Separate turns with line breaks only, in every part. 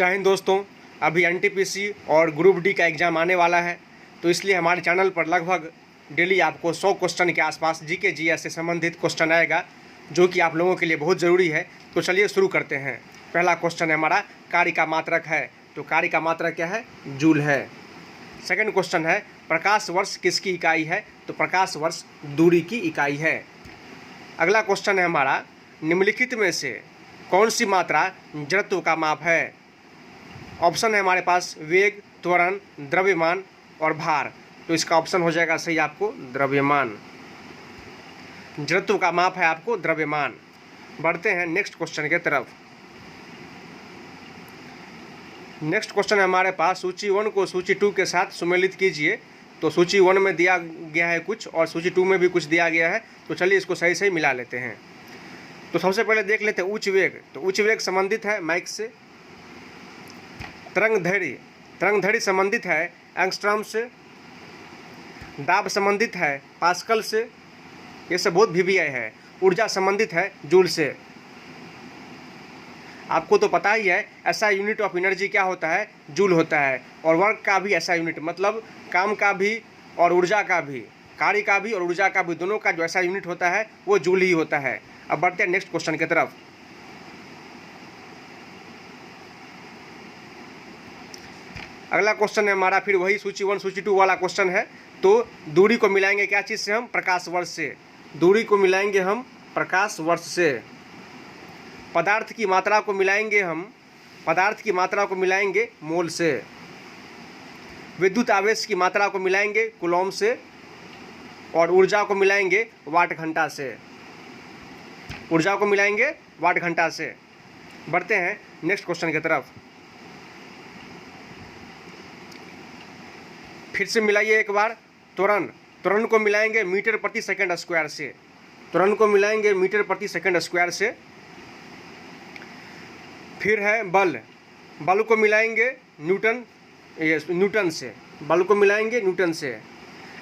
जय हिंद दोस्तों। अभी एनटीपीसी और ग्रुप डी का एग्ज़ाम आने वाला है, तो इसलिए हमारे चैनल पर लगभग डेली आपको 100 क्वेश्चन के आसपास जीके जीएस से संबंधित क्वेश्चन आएगा, जो कि आप लोगों के लिए बहुत ज़रूरी है। तो चलिए शुरू करते हैं। पहला क्वेश्चन है हमारा, कार्य का मात्रक है। तो कार्य का मात्रक क्या है? जूल है। सेकंड क्वेश्चन है, प्रकाश वर्ष किसकी इकाई है? तो प्रकाश वर्ष दूरी की इकाई है। अगला क्वेश्चन है हमारा, निम्नलिखित में से कौन सी मात्रा जड़त्व का माप है? ऑप्शन है हमारे पास वेग, त्वरण, द्रव्यमान और भार। तो इसका ऑप्शन हो जाएगा सही आपको द्रव्यमान। जड़त्व का माप है आपको द्रव्यमान। बढ़ते हैं नेक्स्ट क्वेश्चन की तरफ। नेक्स्ट क्वेश्चन है हमारे पास, सूची 1 को सूची 2 के साथ सुमेलित कीजिए। तो सूची 1 में दिया गया है कुछ और सूची 2 में भी कुछ दिया गया है, तो चलिए इसको सही सही मिला लेते हैं। तो सबसे पहले देख लेते हैं उच्च वेग। तो उच्च वेग संबंधित है माइक से। तरंग धैर्य संबंधित है एंगस्ट्रॉम से। दाब संबंधित है पास्कल से, ये सब बहुत वीवीआई है। ऊर्जा संबंधित है जूल से। आपको तो पता ही है ऐसा यूनिट ऑफ एनर्जी क्या होता है? जूल होता है। और वर्क का भी ऐसा यूनिट, मतलब काम का भी और ऊर्जा का भी, कार्य का भी और ऊर्जा का भी, दोनों का जो ऐसा यूनिट होता है वो जूल ही होता है। अब बढ़ते हैं नेक्स्ट क्वेश्चन की तरफ। अगला क्वेश्चन है हमारा फिर वही सूची 1 सूची 2 वाला क्वेश्चन है। तो दूरी को मिलाएंगे क्या चीज़ से? हम प्रकाश वर्ष से। दूरी को मिलाएंगे हम प्रकाश वर्ष से। पदार्थ की मात्रा को मिलाएंगे हम, पदार्थ की मात्रा को मिलाएंगे मोल से। विद्युत आवेश की मात्रा को मिलाएंगे कूलॉम से। और ऊर्जा को मिलाएंगे वाट घंटा से। ऊर्जा को मिलाएंगे वाट घंटा से। बढ़ते हैं नेक्स्ट क्वेश्चन की तरफ। फिर से मिलाइए एक बार। त्वरण को मिलाएंगे मीटर प्रति सेकंड स्क्वायर से। त्वरण को मिलाएंगे मीटर प्रति सेकंड स्क्वायर से। फिर है बल को मिलाएंगे न्यूटन से। बल को मिलाएंगे न्यूटन से।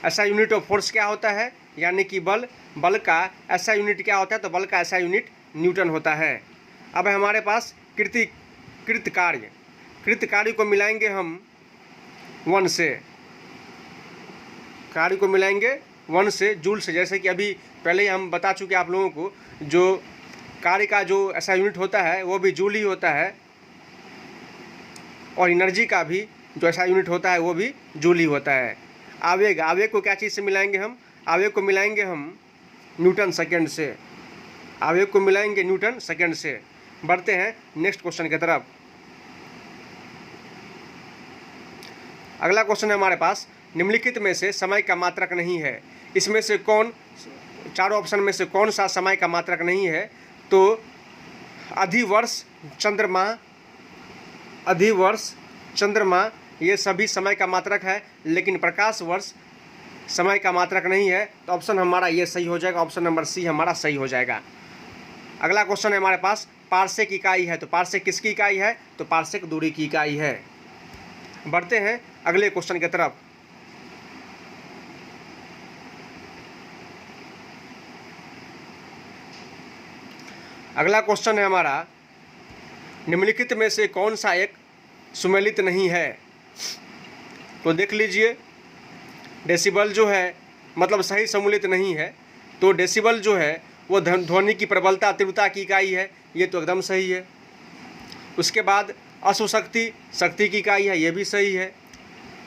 ऐसा यूनिट ऑफ फोर्स क्या होता है? यानी कि बल का ऐसा यूनिट क्या होता है? तो बल का ऐसा यूनिट न्यूटन होता है। अब है हमारे पास कृत कार्य को मिलाएंगे हम 1 से। कार्य को मिलाएंगे 1 से, जूल से। जैसे कि अभी पहले ही हम बता चुके आप लोगों को, जो कार्य का जो ऐसा यूनिट होता है वो भी जूल ही होता है। और एनर्जी का भी जो ऐसा यूनिट होता है वो भी जूल ही होता है। आवेग को क्या चीज़ से मिलाएंगे हम? आवेग को मिलाएंगे हम न्यूटन सेकेंड से। आवेग को मिलाएंगे न्यूटन सेकेंड से। बढ़ते हैं नेक्स्ट क्वेश्चन की तरफ। अगला क्वेश्चन है हमारे पास, निम्नलिखित में से समय का मात्रक नहीं है। इसमें से कौन, चारों ऑप्शन में से कौन सा समय का मात्रक नहीं है? तो अधिवर्ष, चंद्रमा ये सभी समय का मात्रक है, लेकिन प्रकाश वर्ष समय का मात्रक नहीं है। तो ऑप्शन हमारा ये सही हो जाएगा, ऑप्शन नंबर सी हमारा सही हो जाएगा। अगला क्वेश्चन है हमारे पास, पार्सेक इकाई है। तो पार्सेक किसकी इकाई है? तो पार्सेक दूरी की इकाई है। बढ़ते हैं अगले क्वेश्चन की तरफ। अगला क्वेश्चन है हमारा, निम्नलिखित में से कौन सा एक सुमेलित नहीं है? तो देख लीजिए, डेसिबल जो है मतलब सही सम्मिलित नहीं है। तो डेसिबल जो है वो ध्वनि की प्रबलता तीव्रता की इकाई है, ये तो एकदम सही है। उसके बाद अश्वशक्ति शक्ति की इकाई है, ये भी सही है।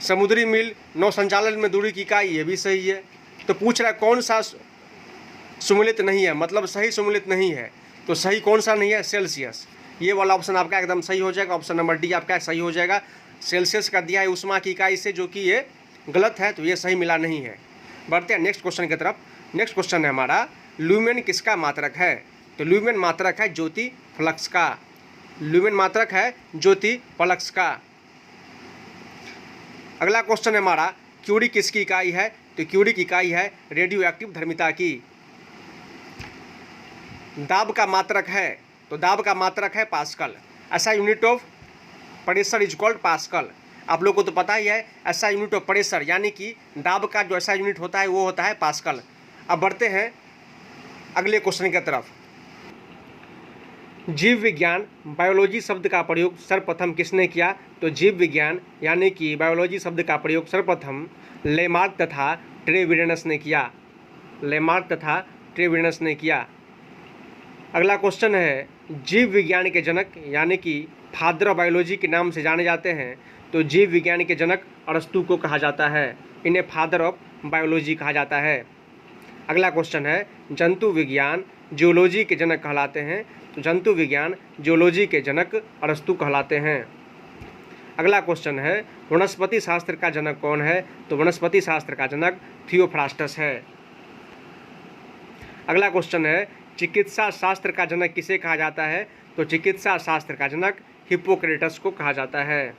समुद्री मील नौ संचालन में दूरी की इकाई, ये भी सही है। तो पूछ रहा है कौन सा सुमेलित नहीं है, मतलब सही सुमेलित नहीं है। तो सही कौन सा नहीं है? सेल्सियस। ये वाला ऑप्शन आपका एकदम सही हो जाएगा, ऑप्शन नंबर डी आपका सही हो जाएगा। सेल्सियस का दिया है उष्मा की इकाई से, जो कि ये गलत है, तो ये सही मिला नहीं है। बढ़ते हैं नेक्स्ट क्वेश्चन की तरफ। नेक्स्ट क्वेश्चन है हमारा, ल्यूमेन किसका मात्रक है? तो ल्यूमेन मात्रक है ज्योति फ्लक्स का। ल्यूमेन मात्रक है ज्योति फ्लक्स का। अगला क्वेश्चन है हमारा, क्यूरी किसकी इकाई है? तो क्यूरी की इकाई है रेडियो एक्टिव धर्मिता की। दाब का मात्रक है, तो दाब का मात्रक है पास्कल। ऐसा unit of pressure is called pascal. आप लोग को तो पता ही है, ऐसा यूनिट ऑफ प्रेशर यानी कि दाब का जो ऐसा यूनिट होता है वो होता है पास्कल। अब बढ़ते हैं अगले क्वेश्चन की तरफ। जीव विज्ञान बायोलॉजी शब्द का प्रयोग सर्वप्रथम किसने किया? तो जीव विज्ञान यानी कि बायोलॉजी शब्द का प्रयोग सर्वप्रथम लेमार्क तथा ट्रेविडनस ने किया। लेमार्क तथा ट्रेविडनस ने किया। अगला क्वेश्चन है, जीव विज्ञान के जनक यानी कि फादर ऑफ बायोलॉजी के नाम से जाने जाते हैं, तो जीव विज्ञान के जनक अरस्तु को कहा जाता है। इन्हें फादर ऑफ बायोलॉजी कहा जाता है। अगला क्वेश्चन है, जंतु विज्ञान जियोलॉजी के जनक कहलाते हैं, तो जंतु विज्ञान जियोलॉजी के जनक अरस्तु कहलाते हैं। अगला क्वेश्चन है, वनस्पति शास्त्र का जनक कौन है? तो वनस्पति शास्त्र का जनक थियोफ्रास्टस है। अगला क्वेश्चन है, चिकित्सा शास्त्र का जनक किसे कहा जाता है? तो चिकित्सा शास्त्र का जनक हिप्पोक्रेटस को कहा जाता है।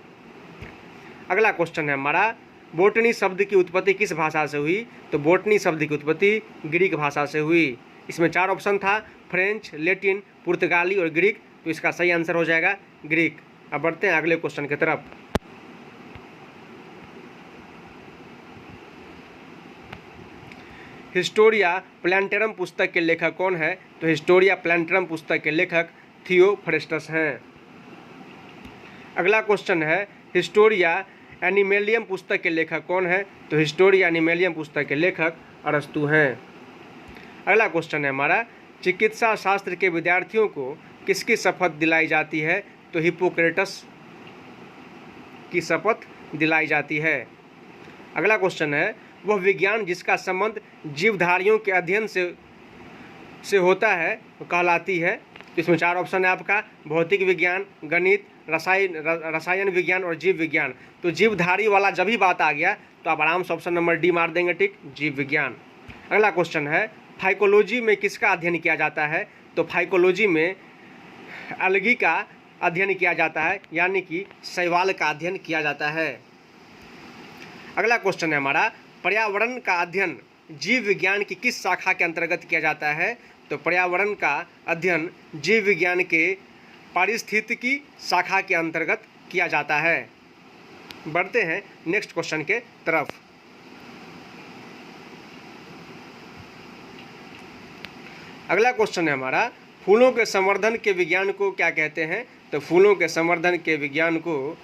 अगला क्वेश्चन है हमारा, बोटनी शब्द की उत्पत्ति किस भाषा से हुई? तो बोटनी शब्द की उत्पत्ति ग्रीक भाषा से हुई। इसमें 4 ऑप्शन था, फ्रेंच, लैटिन, पुर्तगाली और ग्रीक, तो इसका सही आंसर हो जाएगा ग्रीक। अब बढ़ते हैं अगले क्वेश्चन की तरफ। हिस्टोरिया प्लांटेरम पुस्तक के लेखक कौन है? तो हिस्टोरिया प्लांटेरम पुस्तक के लेखक थियोफ्रास्टस हैं। अगला क्वेश्चन है, हिस्टोरिया एनिमेलियम पुस्तक के लेखक कौन है? तो हिस्टोरिया एनिमेलियम पुस्तक के लेखक अरस्तु हैं। अगला क्वेश्चन है हमारा, चिकित्सा शास्त्र के विद्यार्थियों को किसकी शपथ दिलाई जाती है? तो हिप्पोक्रेटस की शपथ दिलाई जाती है। अगला क्वेश्चन है, वह विज्ञान जिसका संबंध जीवधारियों के अध्ययन से होता है वो कहलाती है। तो इसमें 4 ऑप्शन है आपका, भौतिक विज्ञान, गणित, रसायन विज्ञान और जीव विज्ञान। तो जीवधारी वाला जब भी बात आ गया तो आप आराम से ऑप्शन नंबर डी मार देंगे, ठीक, जीव विज्ञान। अगला क्वेश्चन है, फाइकोलॉजी में किसका अध्ययन किया जाता है? तो फाइकोलॉजी में अलगी का अध्ययन किया जाता है, यानी कि शैवाल का अध्ययन किया जाता है। अगला क्वेश्चन है हमारा, पर्यावरण का अध्ययन जीव विज्ञान की किस शाखा के अंतर्गत किया जाता है? तो पर्यावरण का अध्ययन जीव विज्ञान के पारिस्थितिकी शाखा के अंतर्गत किया जाता है। बढ़ते हैं नेक्स्ट क्वेश्चन के तरफ। अगला क्वेश्चन है हमारा, फूलों के संवर्धन के विज्ञान को क्या कहते हैं? तो फूलों के संवर्धन के विज्ञान को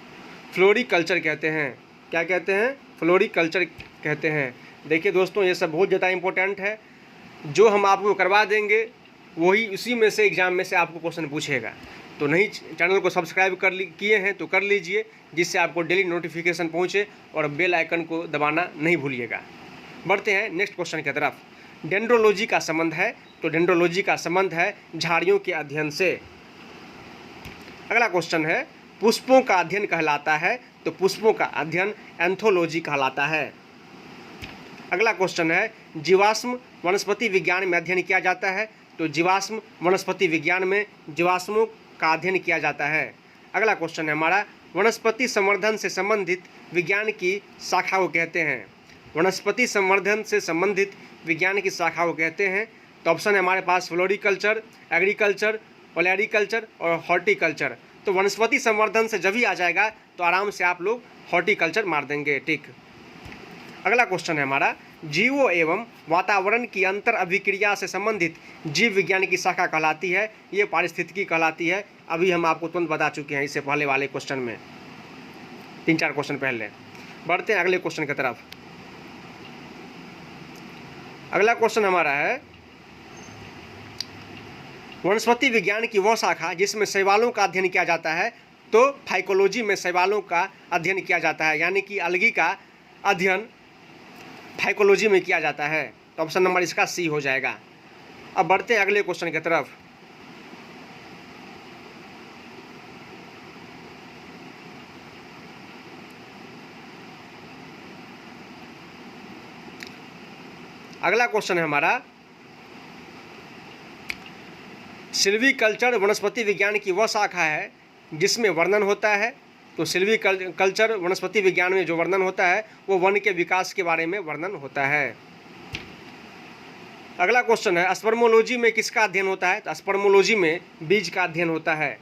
फ्लोरिकल्चर कहते हैं। क्या कहते हैं? फ्लोरिकल्चर कहते हैं। देखिए दोस्तों, ये सब बहुत ज़्यादा इंपॉर्टेंट है। जो हम आपको करवा देंगे वही उसी में से एग्ज़ाम में से आपको क्वेश्चन पूछेगा। तो नहीं चैनल को सब्सक्राइब किए हैं तो कर लीजिए, जिससे आपको डेली नोटिफिकेशन पहुँचे, और बेल आइकन को दबाना नहीं भूलिएगा। बढ़ते हैं नेक्स्ट क्वेश्चन की तरफ। डेंड्रोलॉजी का संबंध है, तो डेंड्रोलॉजी का संबंध है झाड़ियों के अध्ययन से। अगला क्वेश्चन है, पुष्पों का अध्ययन कहलाता है, तो पुष्पों का अध्ययन एंथोलॉजी कहलाता है। अगला क्वेश्चन है, जीवाश्म वनस्पति विज्ञान में अध्ययन किया जाता है, तो जीवाश्म वनस्पति विज्ञान में जीवाश्मों का अध्ययन किया जाता है। अगला क्वेश्चन है हमारा, वनस्पति संवर्धन से संबंधित विज्ञान की शाखा को कहते हैं। वनस्पति संवर्धन से संबंधित विज्ञान की शाखा को कहते हैं। तो ऑप्शन है हमारे पास फ्लोरिकल्चर, एग्रीकल्चर, ओलैरिकल्चर और हॉर्टिकल्चर। तो वनस्पति संवर्धन से जब भी आ जाएगा तो आराम से आप लोग हॉर्टिकल्चर मार देंगे, ठीक। अगला क्वेश्चन है हमारा, जीवों एवं वातावरण की अंतर अभिक्रिया से संबंधित जीव विज्ञान की शाखा कहलाती है, ये पारिस्थितिकी कहलाती है। अभी हम आपको तुरंत बता चुके हैं इससे पहले वाले क्वेश्चन में, 3-4 क्वेश्चन पहले। बढ़ते हैं अगले क्वेश्चन की तरफ। अगला क्वेश्चन हमारा है, वनस्पति विज्ञान की वह शाखा जिसमें शैवालों का अध्ययन किया जाता है, तो फाइकोलॉजी में शैवालों का अध्ययन किया जाता है, यानी कि अलगी का अध्ययन फाइकोलॉजी में किया जाता है। तो ऑप्शन नंबर इसका सी हो जाएगा। अब बढ़ते हैं अगले क्वेश्चन की तरफ। अगला क्वेश्चन है हमारा, सिल्वीकल्चर वनस्पति विज्ञान की वह शाखा है जिसमें वर्णन होता है। तो सिल्वीकल्चर वनस्पति विज्ञान में जो वर्णन होता है वो वन के विकास के बारे में वर्णन होता है। अगला क्वेश्चन है, स्पर्मोलॉजी में किसका अध्ययन होता है? तो स्पर्मोलॉजी में बीज का अध्ययन होता है।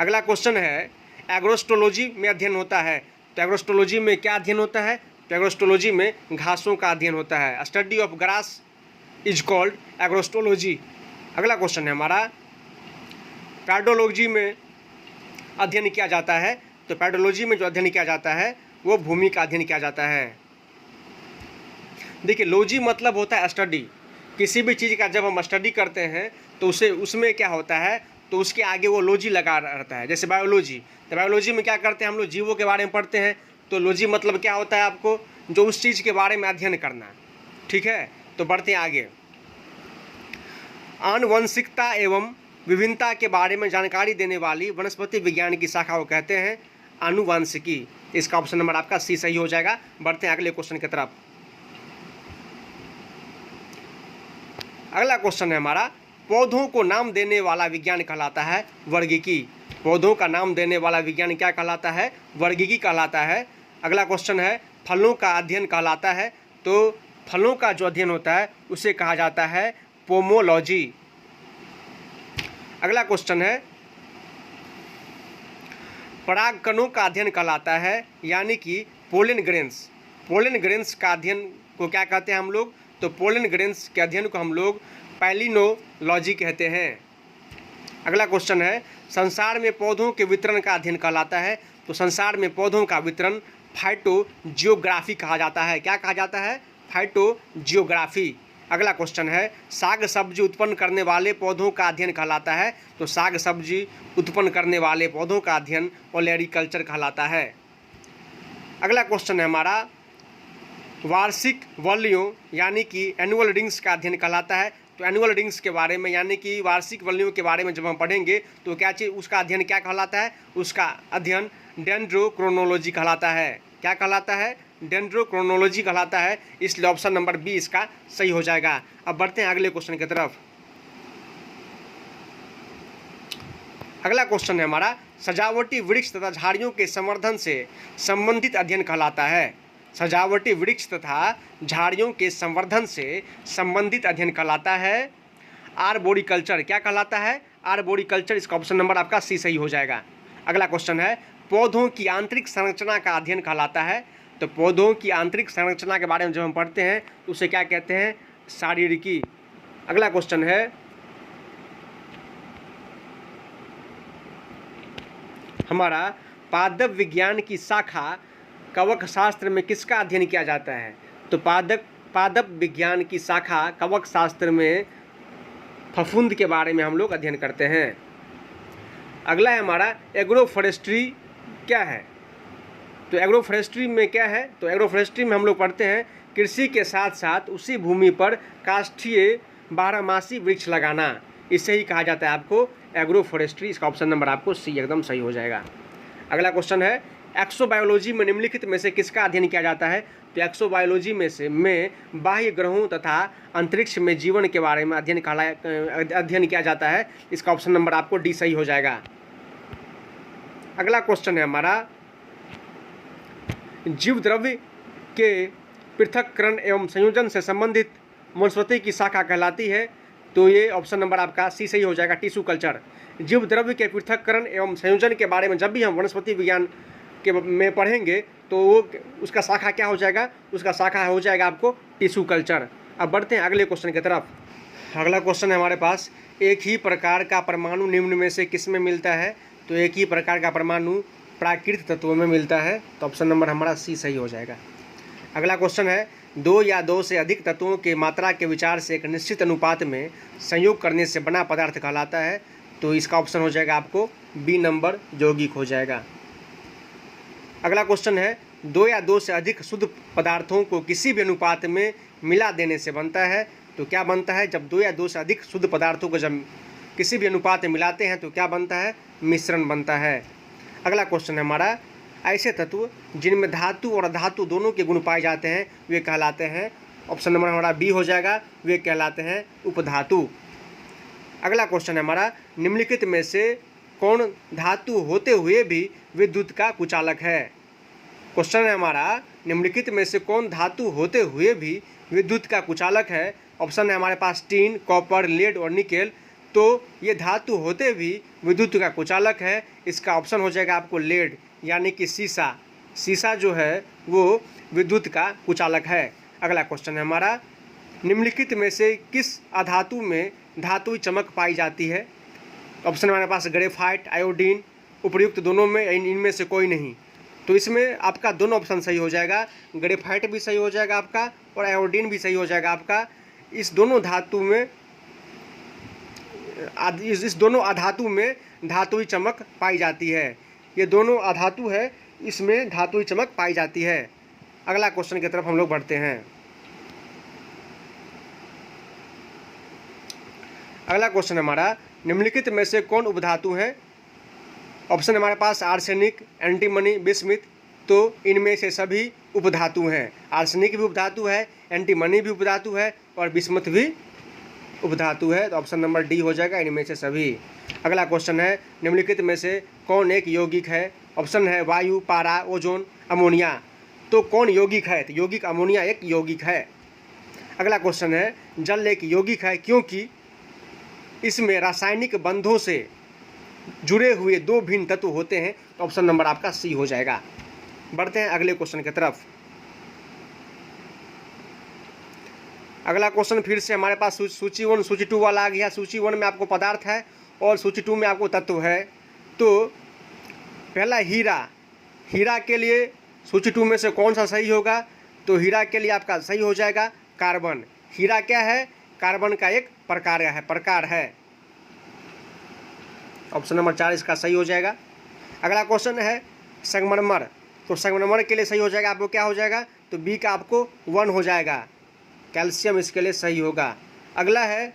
अगला क्वेश्चन है, एग्रोस्टोलॉजी में अध्ययन होता है, तो एग्रोस्टोलॉजी में क्या अध्ययन होता है? तो एग्रोस्टोलॉजी में घासों का अध्ययन होता है। Study of grass is called agrostology. अगला क्वेश्चन है हमारा, पेडोलॉजी में अध्ययन किया जाता है, तो पेडोलॉजी में जो अध्ययन किया जाता है वो भूमि का अध्ययन किया जाता है। देखिए, लॉजी मतलब होता है स्टडी। किसी भी चीज़ का जब हम स्टडी करते हैं तो उसमें क्या होता है, तो उसके आगे वो लॉजी लगा रहता है। जैसे बायोलॉजी, तो बायोलॉजी में क्या करते हैं हम लोग, जीवों के बारे में पढ़ते हैं। तो लॉजी मतलब क्या होता है आपको, जो उस चीज़ के बारे में अध्ययन करना। ठीक है, तो बढ़ते हैं आगे। आनुवंशिकता एवं विभिन्नता के बारे में जानकारी देने वाली वनस्पति विज्ञान की शाखा को कहते हैं आनुवंशिकी। इसका ऑप्शन नंबर आपका सी सही हो जाएगा। बढ़ते हैं अगले क्वेश्चन की तरफ। अगला क्वेश्चन है हमारा, पौधों को नाम देने वाला विज्ञान कहलाता है वर्गीकी। पौधों का नाम देने वाला विज्ञान क्या कहलाता है, वर्गीकी कहलाता है। अगला क्वेश्चन है, फलों का अध्ययन कहलाता है, तो फलों का जो अध्ययन होता है उसे कहा जाता है पोमोलॉजी। अगला क्वेश्चन है, परागकणों का अध्ययन कहलाता है, यानी कि पोलन ग्रेन्स। पोलन ग्रेन्स का अध्ययन को क्या कहते हैं हम लोग, तो पोलन ग्रेन्स के अध्ययन को हम लोग पैलिनोलॉजी कहते हैं। अगला क्वेश्चन है, संसार में पौधों के वितरण का अध्ययन कहलाता है, तो संसार में पौधों का वितरण फाइटोजियोग्राफी कहा जाता है। क्या कहा जाता है, फाइटोजियोग्राफी। अगला क्वेश्चन है, साग सब्जी उत्पन्न करने वाले पौधों का अध्ययन कहलाता है, तो साग सब्जी उत्पन्न करने वाले पौधों का अध्ययन ओलेरीकल्चर कहलाता है। अगला क्वेश्चन है हमारा, वार्षिक वल्लियों यानी कि एनुअल रिंग्स का अध्ययन कहलाता है, तो एनुअल रिंग्स के बारे में यानी कि वार्षिक वल्लियों के बारे में जब हम पढ़ेंगे तो क्या चीज़, उसका अध्ययन क्या कहलाता है, उसका अध्ययन डेंड्रोक्रोनोलॉजी कहलाता है। क्या कहलाता है, डेंड्रोक्रोनोलॉजी कहलाता है। इसलिए ऑप्शन नंबर बी इसका सही हो जाएगा। अब बढ़ते हैं अगले क्वेश्चन की तरफ। अगला क्वेश्चन है हमारा, सजावटी वृक्ष तथा झाड़ियों के संवर्धन से संबंधित अध्ययन कहलाता है। सजावटी वृक्ष तथा झाड़ियों के संवर्धन से संबंधित अध्ययन कहलाता है आर्बोरिकल्चर। क्या कहलाता है, आर्बोरिकल्चर। इसका ऑप्शन नंबर आपका सी सही हो जाएगा। अगला क्वेश्चन है, पौधों की आंतरिक संरचना का अध्ययन कहलाता है, तो पौधों की आंतरिक संरचना के बारे में जब हम पढ़ते हैं तो उसे क्या कहते हैं, शारीरिकी। अगला क्वेश्चन है, हमारा पादप विज्ञान की शाखा कवक शास्त्र में किसका अध्ययन किया जाता है, तो पादप विज्ञान की शाखा कवक शास्त्र में फफूंद के बारे में हम लोग अध्ययन करते हैं। अगला है हमारा, एग्रोफॉरेस्ट्री क्या है, तो एग्रोफॉरेस्ट्री में क्या है, तो एग्रोफॉरेस्ट्री में हम लोग पढ़ते हैं कृषि के साथ साथ उसी भूमि पर काष्ठीय बारहमासी वृक्ष लगाना। इससे ही कहा जाता है आपको एग्रोफॉरेस्ट्री। इसका ऑप्शन नंबर आपको सी एकदम सही हो जाएगा। अगला क्वेश्चन है, एक्सोबायोलॉजी में निम्नलिखित में से किसका अध्ययन किया जाता है, तो एक्सोबायोलॉजी में बाह्य ग्रहों तथा अंतरिक्ष में जीवन के बारे में अध्ययन किया जाता है। इसका ऑप्शन नंबर आपको डी सही हो जाएगा। अगला क्वेश्चन है हमारा, जीव द्रव्य के पृथक्करण एवं संयोजन से संबंधित वनस्पति की शाखा कहलाती है, तो ये ऑप्शन नंबर आपका सी सही हो जाएगा, टिश्यू कल्चर। जीव द्रव्य के पृथक्करण एवं संयोजन के बारे में जब भी हम वनस्पति विज्ञान के में पढ़ेंगे तो वो उसका शाखा क्या हो जाएगा, उसका शाखा हो जाएगा आपको टिश्यू कल्चर। अब बढ़ते हैं अगले क्वेश्चन की तरफ। अगला क्वेश्चन है हमारे पास, एक ही प्रकार का परमाणु निम्न में से किस में मिलता है, तो एक ही प्रकार का परमाणु प्राकृतिक तत्वों में मिलता है, तो ऑप्शन नंबर हमारा सी सही हो जाएगा। अगला क्वेश्चन है, दो या दो से अधिक तत्वों के मात्रा के विचार से एक निश्चित अनुपात में संयोग करने से बना पदार्थ कहलाता है, तो इसका ऑप्शन हो जाएगा आपको बी नंबर, यौगिक हो जाएगा। अगला क्वेश्चन है, दो या दो से अधिक शुद्ध पदार्थों को किसी भी अनुपात में मिला देने से बनता है, तो क्या बनता है, जब दो या दो से अधिक शुद्ध पदार्थों को जब किसी भी अनुपात में मिलाते हैं तो क्या बनता है, मिश्रण बनता है। अगला क्वेश्चन है हमारा, ऐसे तत्व जिनमें धातु और अधातु दोनों के गुण पाए जाते हैं वे कहलाते हैं, ऑप्शन नंबर हमारा बी हो जाएगा, वे कहलाते हैं उपधातु। अगला क्वेश्चन है हमारा, निम्नलिखित में से कौन धातु होते हुए भी विद्युत का कुचालक है। क्वेश्चन है हमारा, निम्नलिखित में से कौन धातु होते हुए भी विद्युत का कुचालक है। ऑप्शन है हमारे पास टीन, कॉपर, लेड और निकेल। तो ये धातु होते भी विद्युत का कुचालक है, इसका ऑप्शन हो जाएगा आपको लेड, यानी कि सीसा। सीसा जो है वो विद्युत का कुचालक है। अगला क्वेश्चन है हमारा, निम्नलिखित में से किस अधातु में धातुई चमक पाई जाती है। ऑप्शन हमारे पास ग्रेफाइट, आयोडीन, उपयुक्त दोनों में इनमें से कोई नहीं। तो इसमें आपका दोनों ऑप्शन सही हो जाएगा, ग्रेफाइट भी सही हो जाएगा आपका और आयोडीन भी सही हो जाएगा आपका। इस दोनों धातु में इस दोनों अधातु में धातुई चमक पाई जाती है। ये दोनों अधातु है, इसमें धातुई चमक पाई जाती है। अगला क्वेश्चन की तरफ हम लोग बढ़ते हैं। अगला क्वेश्चन हमारा, निम्नलिखित में से कौन उपधातु है? ऑप्शन हमारे पास आर्सेनिक, एंटीमनी, बिस्मिथ। तो इनमें से सभी उपधातु हैं। आर्सेनिक भी उपधातु है, एंटीमनी भी उपधातु है और बिस्मथ भी उपधातु है। तो ऑप्शन नंबर डी हो जाएगा, इनमें से सभी। अगला क्वेश्चन है, निम्नलिखित में से कौन एक यौगिक है? ऑप्शन है वायु, पारा, ओजोन, अमोनिया। तो कौन यौगिक है? तो यौगिक अमोनिया एक यौगिक है। अगला क्वेश्चन है, जल एक यौगिक है क्योंकि इसमें रासायनिक बंधों से जुड़े हुए दो भिन्न तत्व होते हैं। तो ऑप्शन नंबर आपका सी हो जाएगा। बढ़ते हैं अगले क्वेश्चन की तरफ। अगला क्वेश्चन फिर से हमारे पास सूची 1 सूची 2 वाला आ गया। सूची 1 में आपको पदार्थ है और सूची 2 में आपको तत्व है। तो पहला हीरा, हीरा के लिए सूची 2 में से कौन सा सही होगा? तो हीरा के लिए आपका सही हो जाएगा कार्बन। हीरा क्या है? कार्बन का एक प्रकार है। ऑप्शन नंबर 4 इसका सही हो जाएगा। अगला क्वेश्चन है संगमरमर। तो संगमरमर के लिए सही हो जाएगा आपको क्या हो जाएगा? तो बी का आपको 1 हो जाएगा। कैल्शियम इसके लिए सही होगा। अगला है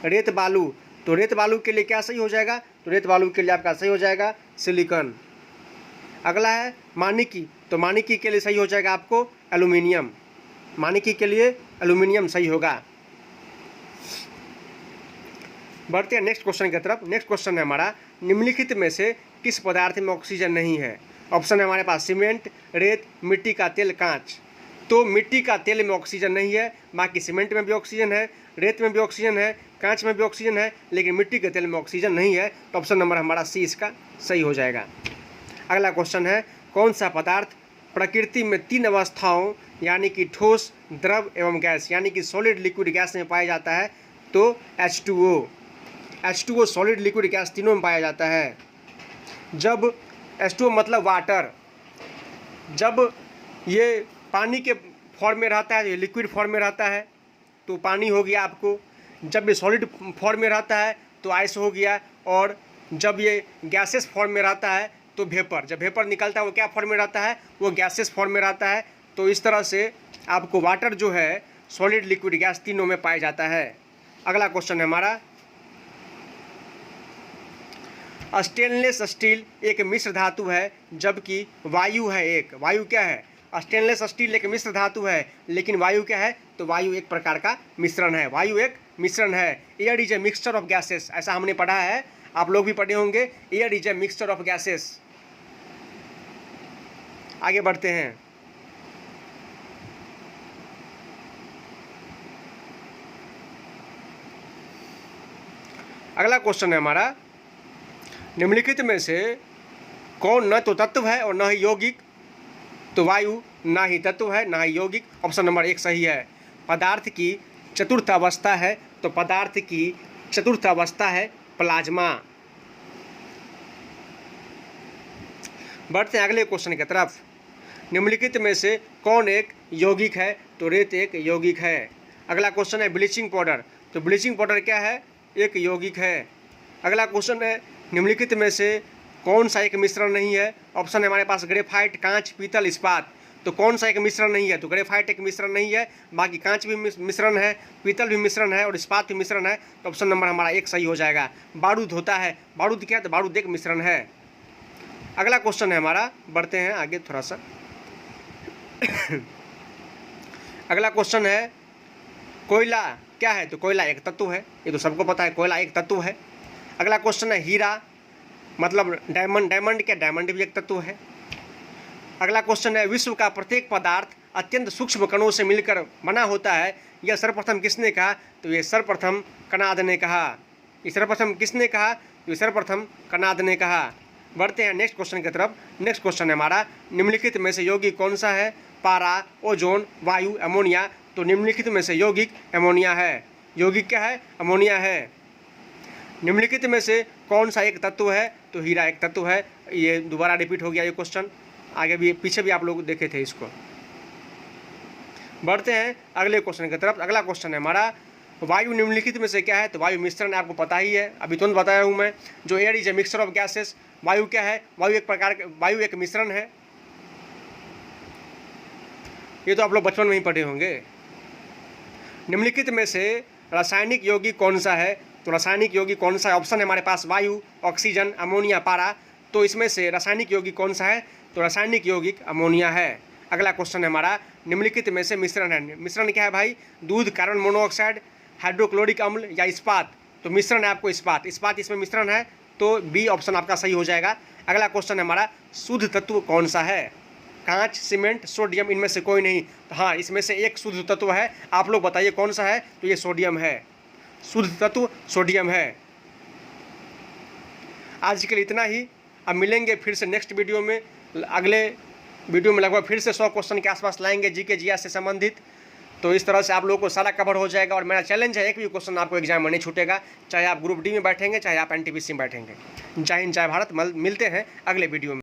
रेत बालू। तो रेत बालू के लिए क्या सही हो जाएगा? तो रेत बालू के लिए आपका सही हो जाएगा सिलिकॉन। अगला है मानिकी। तो मानिकी के लिए सही हो जाएगा आपको एल्यूमिनियम। मानिकी के लिए एल्यूमिनियम सही होगा। बढ़ते हैं नेक्स्ट क्वेश्चन की तरफ। नेक्स्ट क्वेश्चन है हमारा, निम्नलिखित में से किस पदार्थ में ऑक्सीजन नहीं है? ऑप्शन है हमारे पास सीमेंट, रेत, मिट्टी का तेल, कांच। तो मिट्टी का तेल में ऑक्सीजन नहीं है, बाकी सीमेंट में भी ऑक्सीजन है, रेत में भी ऑक्सीजन है, कांच में भी ऑक्सीजन है, लेकिन मिट्टी के तेल में ऑक्सीजन नहीं है। तो ऑप्शन नंबर हमारा सी इसका सही हो जाएगा। अगला क्वेश्चन है, कौन सा पदार्थ प्रकृति में 3 अवस्थाओं यानी कि ठोस, द्रव एवं गैस यानी कि सॉलिड, लिक्विड, गैस में पाया जाता है? तो H2O। H2O solid, liquid, gas तीनों में पाया जाता है। जब H2O मतलब वाटर, जब ये पानी के फॉर्म में रहता है, ये लिक्विड फॉर्म में रहता है तो पानी हो गया आपको। जब ये सॉलिड फॉर्म में रहता है तो आइस हो गया। और जब ये गैसेस फॉर्म में रहता है तो वेपर, जब वेपर निकलता है वो क्या फॉर्म में रहता है? वो गैसेस फॉर्म में रहता है। तो इस तरह से आपको वाटर जो है सॉलिड, लिक्विड, गैस तीनों में पाया जाता है। अगला क्वेश्चन है हमारा, स्टेनलेस स्टील एक मिश्र धातु है जबकि वायु है एक। वायु क्या है? स्टेनलेस स्टील एक मिश्र धातु है, लेकिन वायु क्या है? तो वायु एक प्रकार का मिश्रण है। वायु एक मिश्रण है। Air is a mixture of gases, ऐसा हमने पढ़ा है, आप लोग भी पढ़े होंगे। Air is a mixture of gases. आगे बढ़ते हैं। अगला क्वेश्चन है हमारा, निम्नलिखित में से कौन न तो तत्व है और न ही यौगिक? तो वायु ना ही तत्व है ना ही यौगिक। ऑप्शन नंबर 1 सही है। पदार्थ की चतुर्थ अवस्था है, तो पदार्थ की चतुर्थ अवस्था है प्लाज्मा। बढ़ते हैं अगले क्वेश्चन की तरफ। निम्नलिखित में से कौन एक यौगिक है? तो रेत एक यौगिक है। अगला क्वेश्चन है ब्लीचिंग पाउडर। तो ब्लीचिंग पाउडर क्या है? एक यौगिक है। अगला क्वेश्चन है, निम्नलिखित में से कौन सा एक मिश्रण नहीं है? ऑप्शन है हमारे पास ग्रेफाइट, कांच, पीतल, इस्पात। तो कौन सा एक मिश्रण नहीं है? तो ग्रेफाइट एक मिश्रण नहीं है, बाकी कांच भी मिश्रण है, पीतल भी मिश्रण है और इस्पात भी मिश्रण है। तो ऑप्शन नंबर हमारा 1 सही हो जाएगा। बारूद होता है, बारूद क्या? तो बारूद एक मिश्रण है। अगला क्वेश्चन है हमारा, बढ़ते हैं आगे थोड़ा सा। अगला क्वेश्चन है, कोयला क्या है? तो कोयला एक तत्व है, ये तो सबको पता है, कोयला एक तत्व है। अगला क्वेश्चन है हीरा मतलब डायमंड। डायमंड क्या? डायमंड भी एक तत्व है। अगला क्वेश्चन है, विश्व का प्रत्येक पदार्थ अत्यंत सूक्ष्म कणों से मिलकर बना होता है, यह सर्वप्रथम किसने कहा? तो ये सर्वप्रथम कनाद ने कहा। ये सर्वप्रथम किसने कहा? तो ये सर्वप्रथम कनाद ने कहा। बढ़ते हैं नेक्स्ट क्वेश्चन की तरफ। नेक्स्ट क्वेश्चन है हमारा, निम्नलिखित में से यौगिक कौन सा है? पारा, ओजोन, वायु, अमोनिया। तो निम्नलिखित में से यौगिक अमोनिया है। यौगिक क्या है? अमोनिया है। निम्नलिखित में से कौन सा एक तत्व है, तो हीरा एक तत्व है। ये दोबारा रिपीट हो गया ये क्वेश्चन, आगे भी पीछे भी आप लोग देखे थे इसको। बढ़ते हैं अगले क्वेश्चन की तरफ। अगला क्वेश्चन है हमारा, वायु निम्नलिखित में से क्या है? तो वायु मिश्रण आपको पता ही है, अभी तुरंत बताया हूँ मैं। जो air is a mixture of gases. वायु क्या है? वायु एक मिश्रण है। ये तो आप लोग बचपन में ही पढ़े होंगे। निम्नलिखित में से रासायनिक यौगिक कौन सा है? तो रासायनिक यौगिक कौन सा है? ऑप्शन है हमारे पास वायु, ऑक्सीजन, अमोनिया, पारा। तो इसमें से रासायनिक यौगिक कौन सा है? तो रासायनिक यौगिक अमोनिया है। अगला क्वेश्चन है हमारा, निम्नलिखित में से मिश्रण है। मिश्रण क्या है भाई? दूध, कार्बन मोनोऑक्साइड, हाइड्रोक्लोरिक अम्ल या इस्पात? तो मिश्रण है आपको इस्पात। इस्पात इसमें मिश्रण है, तो बी ऑप्शन आपका सही हो जाएगा। अगला क्वेश्चन है हमारा, शुद्ध तत्व कौन सा है? कांच, सीमेंट, सोडियम, इनमें से कोई नहीं। तो हाँ, इसमें से एक शुद्ध तत्व है, आप लोग बताइए कौन सा है? तो ये सोडियम है, शुद्ध तत्व सोडियम है। आज के लिए इतना ही। अब मिलेंगे फिर से नेक्स्ट वीडियो में। अगले वीडियो में लगभग फिर से 100 क्वेश्चन के आसपास लाएंगे जीके जीएस से संबंधित। तो इस तरह से आप लोगों को सारा कवर हो जाएगा। और मेरा चैलेंज है, एक भी क्वेश्चन आपको एग्जाम में नहीं छूटेगा, चाहे आप ग्रुप डी में बैठेंगे, चाहे आप एनटीपीसी में बैठेंगे। जय हिंद, जय भारत। मिलते हैं अगले वीडियो में।